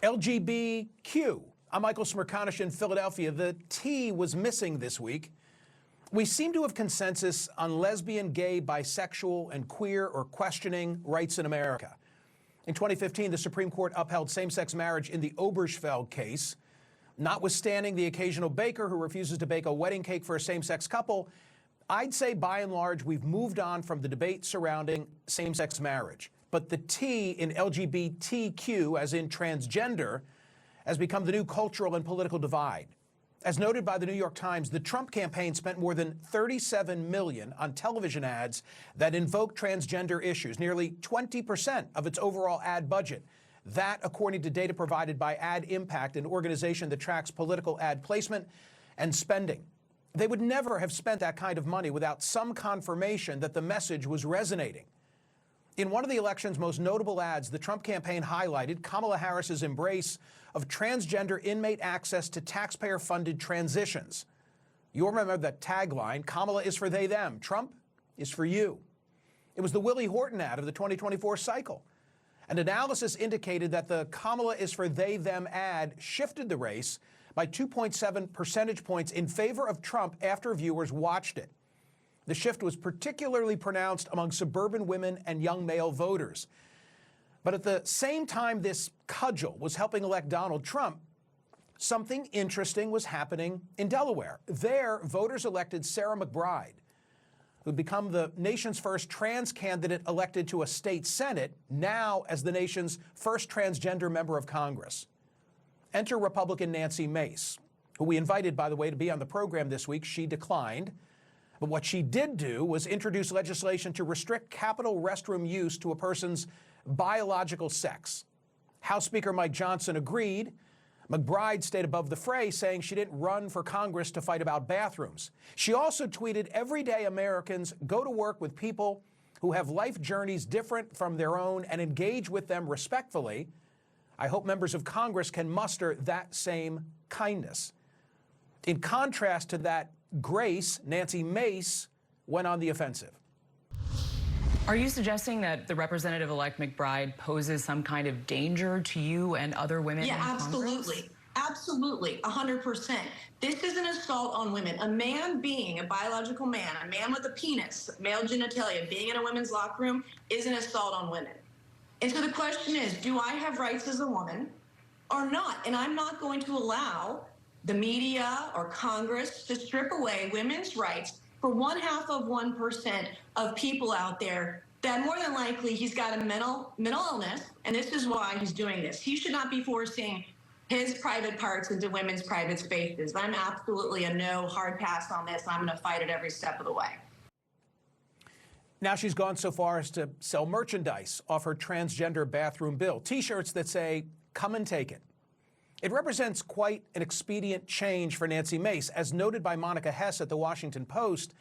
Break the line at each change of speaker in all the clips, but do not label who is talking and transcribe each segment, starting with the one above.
LGBTQ. I'm Michael Smerconish in Philadelphia. The T was missing this week. We seem to have consensus on lesbian, gay, bisexual, and queer or questioning rights in America. In 2015, the Supreme Court upheld same-sex marriage in the Obergefell case. Notwithstanding the occasional baker who refuses to bake a wedding cake for a same-sex couple, I'd say by and large we've moved on from the debate surrounding same-sex marriage. But the T in LGBTQ, as in transgender, has become the new cultural and political divide. As noted by the New York Times, the Trump campaign spent more than $37 million on television ads that invoked transgender issues, nearly 20% of its overall ad budget. That, according to data provided by Ad Impact, an organization that tracks political ad placement and spending. They would never have spent that kind of money without some confirmation that the message was resonating. In one of the election's most notable ads, the Trump campaign highlighted Kamala Harris's embrace of transgender inmate access to taxpayer-funded transitions. You'll remember that tagline, Kamala is for they, them. Trump is for you. It was the Willie Horton ad of the 2024 cycle. An analysis indicated that the Kamala is for they, them ad shifted the race by 2.7 percentage points in favor of Trump after viewers watched it. The shift was particularly pronounced among suburban women and young male voters. But at the same time this cudgel was helping elect Donald Trump, something interesting was happening in Delaware. There, voters elected Sarah McBride, who'd become the nation's first trans candidate elected to a state senate, now as the nation's first transgender member of Congress. Enter Republican Nancy Mace, who we invited, by the way, to be on the program this week. She declined. But what she did do was introduce legislation to restrict Capitol restroom use to a person's biological sex. House Speaker Mike Johnson agreed. McBride stayed above the fray, saying she didn't run for Congress to fight about bathrooms. She also tweeted, everyday Americans go to work with people who have life journeys different from their own and engage with them respectfully. I hope members of Congress can muster that same kindness. In contrast to that grace, Nancy Mace went on the offensive.
Are you suggesting that the Representative-elect McBride poses some kind of danger to you and other women in Congress?
Absolutely. Absolutely, 100%. This is an assault on women. A man being a biological man, a man with a penis, male genitalia, being in a women's locker room is an assault on women. And so the question is, do I have rights as a woman or not? And I'm not going to allow the media or Congress to strip away women's rights for 0.5% of people out there that more than likely he's got a mental illness, and this is why he's doing this. He should not be forcing his private parts into women's private spaces. I'm absolutely a no hard pass on this. I'm going to fight it every step of the way.
Now she's gone so far as to sell merchandise off her transgender bathroom bill, T-shirts that say, come and take it. It represents quite an expedient change for Nancy Mace, as noted by Monica Hess at The Washington Post.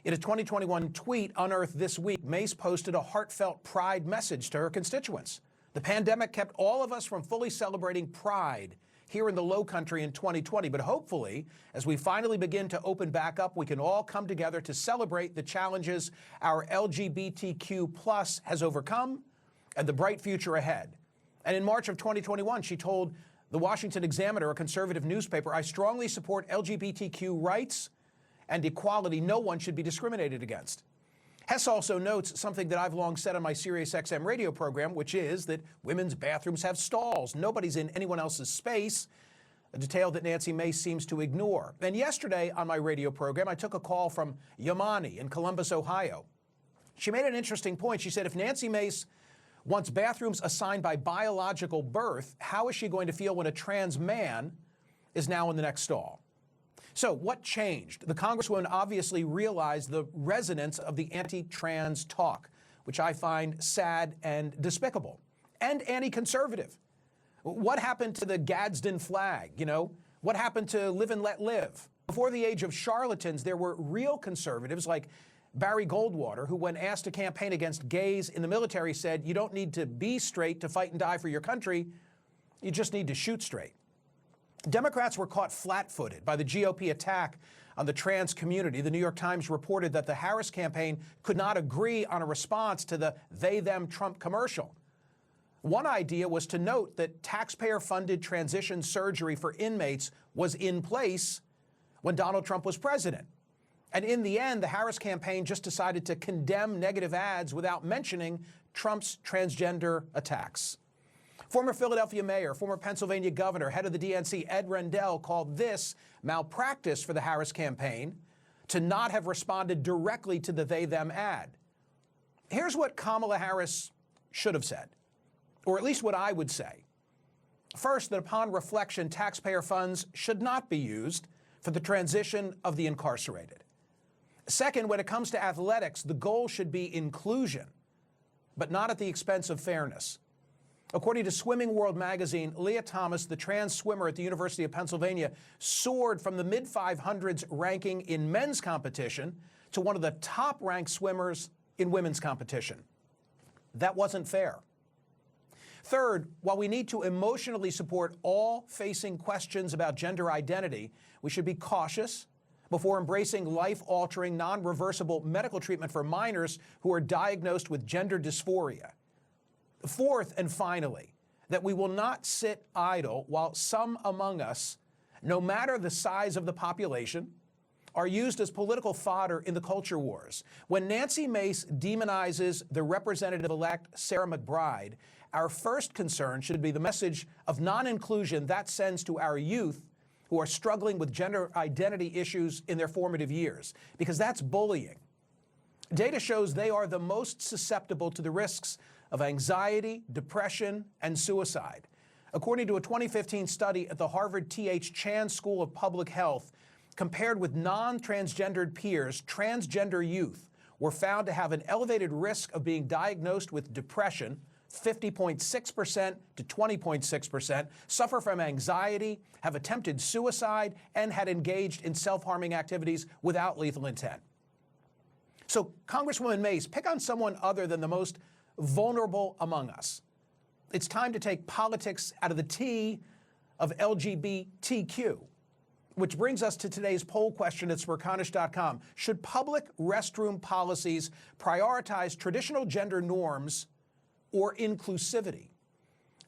In a 2021 tweet unearthed this week, Mace posted a heartfelt pride message to her constituents. The pandemic kept all of us from fully celebrating Pride here in the Lowcountry in 2020, but hopefully, as we finally begin to open back up, we can all come together to celebrate the challenges our LGBTQ plus has overcome and the bright future ahead. And in March of 2021, she told The Washington Examiner, a conservative newspaper, I strongly support LGBTQ rights and equality. No one should be discriminated against. Hess also notes something that I've long said on my SiriusXM radio program, which is that women's bathrooms have stalls. Nobody's in anyone else's space, a detail that Nancy Mace seems to ignore. And yesterday on my radio program, I took a call from Yamani in Columbus, Ohio. She made an interesting point. She said, if Nancy Mace wants bathrooms assigned by biological birth, how is she going to feel when a trans man is now in the next stall? So what changed? The Congresswoman obviously realized the resonance of the anti-trans talk, which I find sad and despicable, and anti-conservative. What happened to the Gadsden flag, What happened to live and let live? Before the age of charlatans, there were real conservatives like Barry Goldwater, who when asked to campaign against gays in the military said, you don't need to be straight to fight and die for your country, you just need to shoot straight. Democrats were caught flat-footed by the GOP attack on the trans community. The New York Times reported that the Harris campaign could not agree on a response to the they-them Trump commercial. One idea was to note that taxpayer-funded transition surgery for inmates was in place when Donald Trump was president. And in the end, the Harris campaign just decided to condemn negative ads without mentioning Trump's transgender attacks. Former Philadelphia mayor, former Pennsylvania governor, head of the DNC, Ed Rendell, called this malpractice for the Harris campaign to not have responded directly to the they-them ad. Here's what Kamala Harris should have said, or at least what I would say. First, that upon reflection, taxpayer funds should not be used for the transition of the incarcerated. Second, when it comes to athletics, the goal should be inclusion, but not at the expense of fairness. According to Swimming World magazine, Leah Thomas, the trans swimmer at the University of Pennsylvania, soared from the mid-500s ranking in men's competition to one of the top-ranked swimmers in women's competition. That wasn't fair. Third, while we need to emotionally support all facing questions about gender identity, we should be cautious before embracing life-altering, non-reversible medical treatment for minors who are diagnosed with gender dysphoria. Fourth, and finally, that we will not sit idle while some among us, no matter the size of the population, are used as political fodder in the culture wars. When Nancy Mace demonizes the Representative-elect Sarah McBride, our first concern should be the message of non-inclusion that sends to our youth who are struggling with gender identity issues in their formative years, because that's bullying. Data shows they are the most susceptible to the risks of anxiety, depression, and suicide. According to a 2015 study at the Harvard T.H. Chan School of Public Health, compared with non-transgendered peers, transgender youth were found to have an elevated risk of being diagnosed with depression, 50.6% to 20.6%, suffer from anxiety, have attempted suicide, and had engaged in self-harming activities without lethal intent. So, Congresswoman Mace, pick on someone other than the most vulnerable among us. It's time to take politics out of the T of LGBTQ. Which brings us to today's poll question at Smerconish.com. Should public restroom policies prioritize traditional gender norms or inclusivity?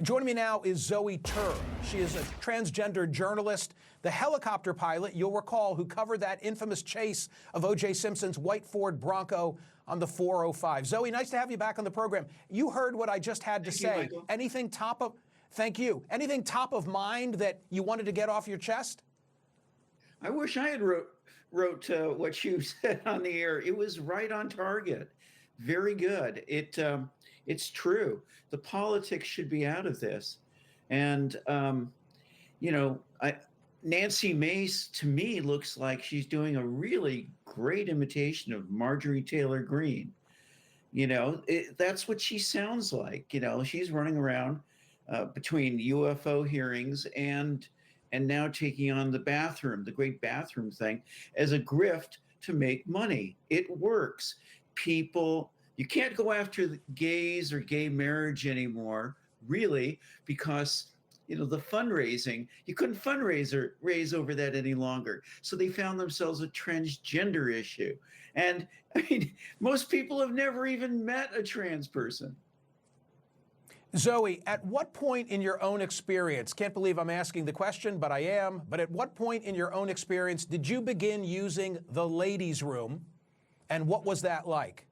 Joining me now is Zoe Tur. She is a transgender journalist, the helicopter pilot, you'll recall, who covered that infamous chase of O.J. Simpson's white Ford Bronco on the 405. Zoe, nice to have you back on the program. You heard what I just had to say. Anything thank you. Anything top of mind that you wanted to get off your chest?
I wish I had wrote what you said on the air. It was right on target. Very good. It's true. The politics should be out of this. And, Nancy Mace, to me, looks like she's doing a really great imitation of Marjorie Taylor Greene. That's what she sounds like. She's running around between UFO hearings and now taking on the great bathroom thing, as a grift to make money. It works. You can't go after the gays or gay marriage anymore, really, because the fundraising, you couldn't raise over that any longer. So they found themselves a transgender issue. And I mean, most people have never even met a trans person.
Zoe, at what point in your own experience, can't believe I'm asking the question, but I am, but at what point in your own experience did you begin using the ladies' room, and what was that like?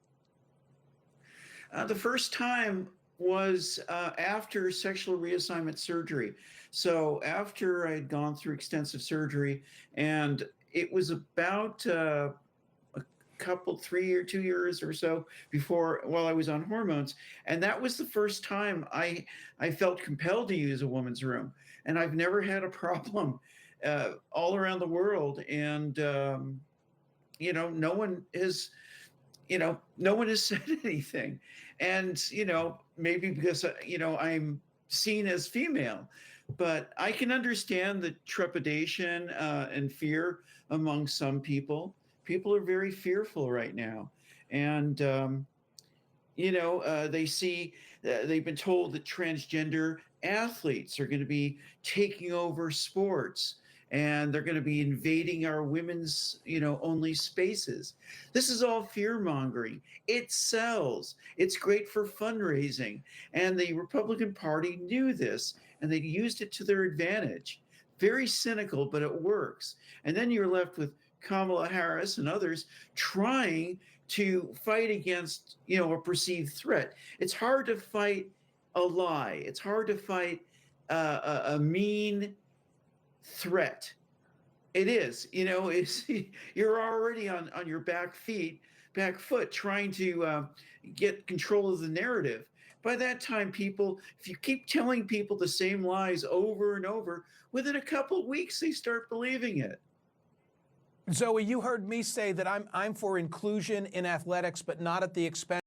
The first time was after sexual reassignment surgery. So after I had gone through extensive surgery, and it was about 2 years or so while I was on hormones. And that was the first time I felt compelled to use a woman's room. And I've never had a problem all around the world. And, no one has said anything. And, maybe because, I'm seen as female, but I can understand the trepidation and fear among some people. People are very fearful right now. And, they've been told that transgender athletes are going to be taking over sports. and they're going to be invading our women's, only spaces. This is all fear mongering. It sells. It's great for fundraising. And the Republican Party knew this and they used it to their advantage. Very cynical, but it works. And then you're left with Kamala Harris and others trying to fight against, a perceived threat. It's hard to fight a lie. It's hard to fight a mean threat. It is, you're already on your back foot trying to get control of the narrative. By that time, people, if you keep telling people the same lies over and over, within a couple of weeks, they start believing it.
Zoe, you heard me say that I'm for inclusion in athletics, but not at the expense.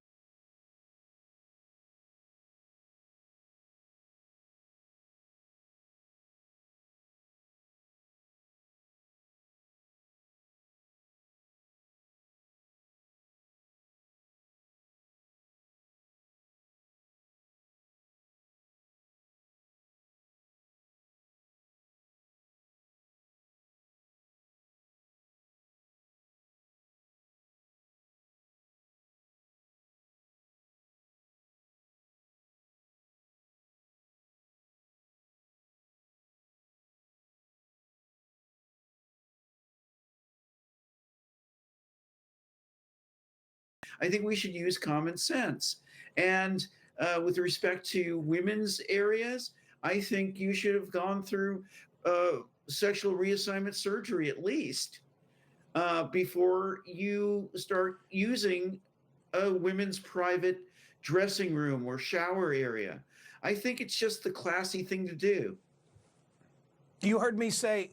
I think we should use common sense. And with respect to women's areas, I think you should have gone through sexual reassignment surgery at least before you start using a women's private dressing room or shower area. I think it's just the classy thing to do.
You heard me say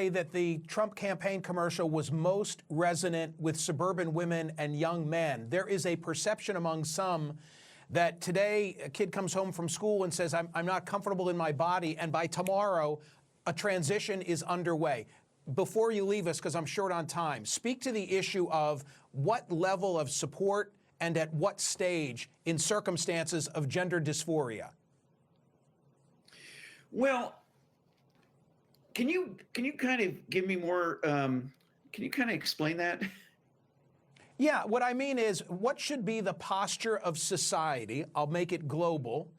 that the Trump campaign commercial was most resonant with suburban women and young men. There is a perception among some that today a kid comes home from school and says, I'm not comfortable in my body, and by tomorrow, a transition is underway. Before you leave us, because I'm short on time, speak to the issue of what level of support and at what stage in circumstances of gender dysphoria.
Well, can you kind of give me more, can you kind of explain that?
Yeah, what I mean is, what should be the posture of society, I'll make it global,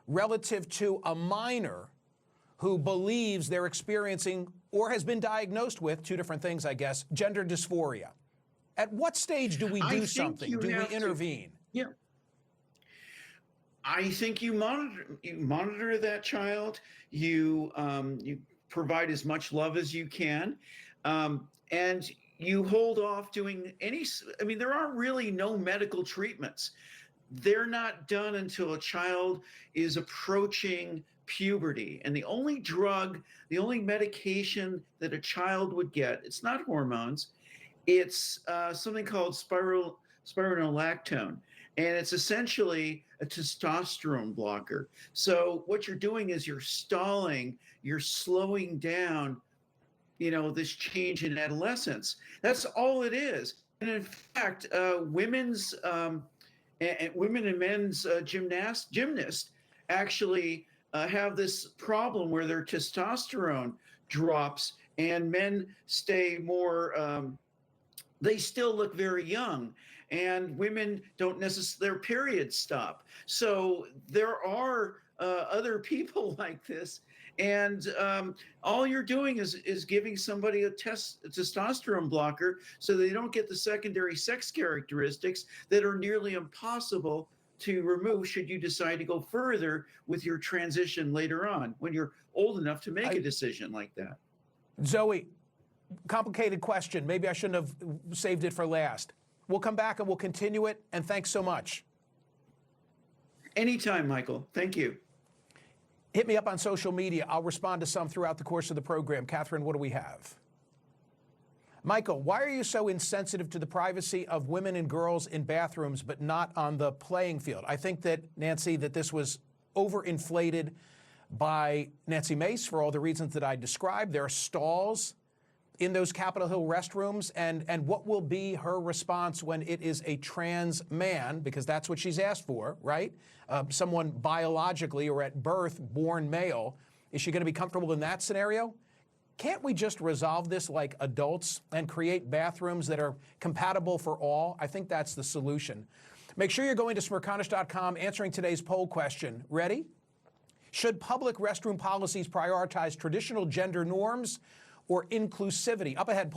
relative to a minor who believes they're experiencing or has been diagnosed with, two different things, I guess, gender dysphoria? At what stage do we do something? Do we intervene?
Yeah. I think you monitor that child. You provide as much love as you can, and you hold off doing any. I mean, there are really no medical treatments. They're not done until a child is approaching puberty, and the only drug, the only medication that a child would get, it's not hormones, it's something called spironolactone, and it's essentially a testosterone blocker. So what you're doing is you're stalling, you're slowing down, this change in adolescence. That's all it is. And in fact, women and men's gymnasts actually have this problem where their testosterone drops and men stay more, they still look very young, and women don't necessarily, their periods stop. So there are other people like this, and all you're doing is giving somebody a testosterone blocker so they don't get the secondary sex characteristics that are nearly impossible to remove should you decide to go further with your transition later on when you're old enough to make a decision like that.
Zoe, complicated question. Maybe I shouldn't have saved it for last. We'll come back and we'll continue it, and thanks so much.
Anytime, Michael. Thank you.
Hit me up on social media. I'll respond to some throughout the course of the program. Catherine, what do we have? Michael, why are you so insensitive to the privacy of women and girls in bathrooms, but not on the playing field? I think that, Nancy, that this was overinflated by Nancy Mace for all the reasons that I described. There are stalls in those Capitol Hill restrooms, and what will be her response when it is a trans man, because that's what she's asked for, right? Someone biologically or at birth born male. Is she going to be comfortable in that scenario? Can't we just resolve this like adults and create bathrooms that are compatible for all? I think that's the solution. Make sure you're going to Smerconish.com, answering today's poll question. Ready? Should public restroom policies prioritize traditional gender norms or inclusivity? Up ahead,